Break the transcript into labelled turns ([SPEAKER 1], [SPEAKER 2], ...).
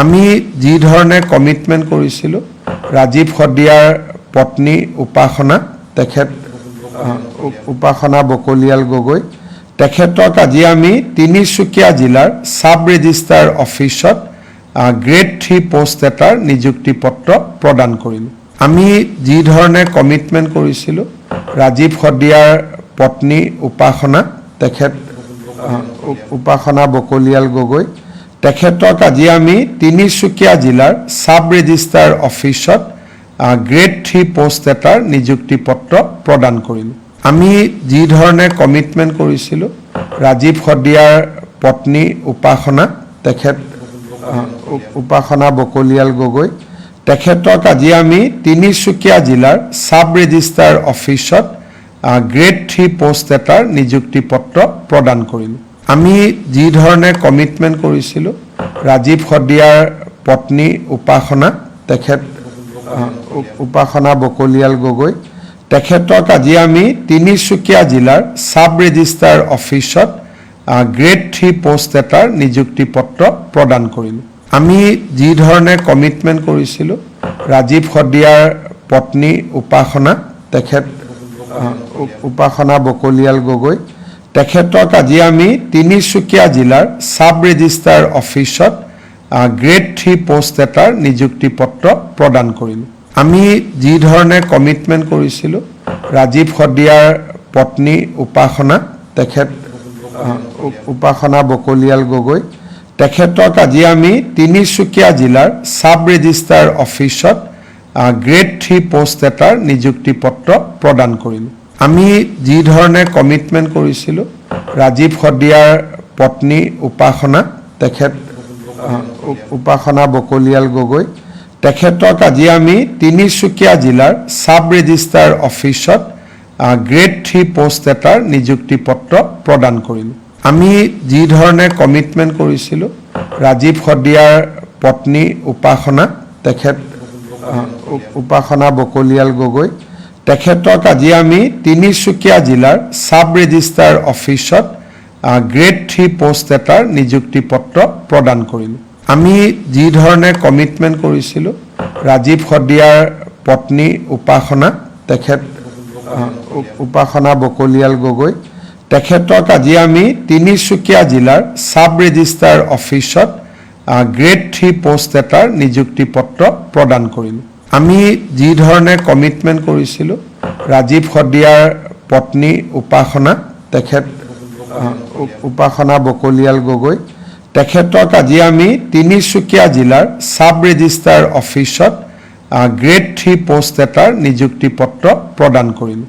[SPEAKER 1] আমি যি ধৰণে কমিটমেণ্ট কৰিছিলোঁ ৰাজীৱ শদিয়াৰ পত্নী উপাসনা তেখেত উপাসনা বকলিয়াল গগৈ তেখেতক আজি আমি তিনিচুকীয়া জিলাৰ সাব ৰেজিষ্ট্ৰাৰ অফিচত গ্ৰেড 3 পোষ্ট এটাৰ নিযুক্তি পত্ৰ প্ৰদান কৰিলোঁ। আমি যি ধৰণে কমিটমেণ্ট কৰিছিলোঁ ৰাজীৱ শদিয়াৰ পত্নী উপাসনা তেখেত উপাসনা বকলিয়াল গগৈ তেখেতক আজি আমি তিনিচুকীয়া জিলাৰ সাব ৰেজিষ্ট্ৰাৰ অফিচত গ্ৰেড 3 পোষ্ট এটাৰ নিযুক্তি পত্ৰ প্ৰদান কৰিলোঁ। আমি যি ধৰণে কমিটমেণ্ট কৰিছিলোঁ ৰাজীৱ শদিয়াৰ পত্নী উপাসনা তেখেত উপাসনা বকলিয়াল গগৈ তেখেতক আজি আমি তিনিচুকীয়া জিলাৰ সাব ৰেজিষ্ট্ৰাৰ অফিচত গ্ৰেড 3 পোষ্ট এটাৰ নিযুক্তি পত্ৰ প্ৰদান কৰিলোঁ। আমি যি ধৰণে কমিটমেণ্ট কৰিছিলোঁ ৰাজীৱ শদিয়াৰ পত্নী উপাসনা তেখেত উপাসনা বকলিয়াল গগৈ তেখেতক আজি আমি তিনিচুকীয়া জিলাৰ সাব ৰেজিষ্ট্ৰাৰ অফিচত গ্ৰেড 3 পোষ্ট এটাৰ নিযুক্তি পত্ৰ প্ৰদান কৰিলোঁ। আমি যি ধৰণে কমিটমেণ্ট কৰিছিলোঁ ৰাজীৱ শদিয়াৰ পত্নী উপাসনা তেখেত উপাসনা বকলিয়াল গগৈ তেখেতক আজি আমি তিনিচুকীয়া জিলাৰ সাব ৰেজিষ্ট্ৰাৰ অফিচত গ্ৰেড 3 পোষ্ট এটাৰ নিযুক্তি পত্ৰ প্ৰদান কৰিলোঁ। আমি যি ধৰণে কমিটমেণ্ট কৰিছিলোঁ ৰাজীৱ শদিয়াৰ পত্নী উপাসনা তেখেত উপাসনা বকলিয়াল গগৈ তেখেতক আজি আমি তিনিচুকীয়া জিলাৰ সাব ৰেজিষ্ট্ৰাৰ অফিচত গ্ৰেড 3 পোষ্ট এটাৰ নিযুক্তি পত্ৰ প্ৰদান কৰিলোঁ। আমি যি ধৰণে কমিটমেণ্ট কৰিছিলোঁ ৰাজীৱ শদিয়াৰ পত্নী উপাসনা তেখেত উপাসনা বকলিয়াল গগৈ তেখেতক আজি আমি তিনিচুকীয়া জিলাৰ সাব ৰেজিষ্ট্ৰাৰ অফিচত গ্ৰেড 3 পোষ্ট এটাৰ নিযুক্তি পত্ৰ প্ৰদান কৰিলোঁ। আমি যি ধৰণে কমিটমেণ্ট কৰিছিলোঁ ৰাজীৱ শদিয়াৰ পত্নী উপাসনা তেখেত উপাসনা বকলিয়াল গগৈ তেখেতক আজি আমি তিনিচুকীয়া জিলাৰ সাব ৰেজিষ্ট্ৰাৰ অফিচত গ্ৰেড 3 পোষ্ট এটাৰ নিযুক্তি পত্ৰ প্ৰদান কৰিলোঁ। আমি যি ধৰণে কমিটমেণ্ট কৰিছিলোঁ ৰাজীৱ শদিয়াৰ পত্নী উপাসনা তেখেত উপাসনা বকলিয়াল গগৈ তেখেতক আজি আমি তিনিচুকীয়া জিলাৰ সাব ৰেজিষ্ট্ৰাৰ অফিচত গ্ৰেড 3 পোষ্ট এটাৰ নিযুক্তি পত্ৰ প্ৰদান কৰিলোঁ। আমি যি ধৰণে কমিটমেণ্ট কৰিছিলোঁ ৰাজীৱ শদিয়াৰ পত্নী উপাসনা তেখেত উপাসনা বকলিয়াল গগৈ তেখেতক আজি আমি তিনিচুকীয়া জিলাৰ সাব ৰেজিষ্ট্ৰাৰ অফিচত গ্ৰেড 3 পোষ্ট এটাৰ নিযুক্তি পত্ৰ প্ৰদান কৰিলোঁ।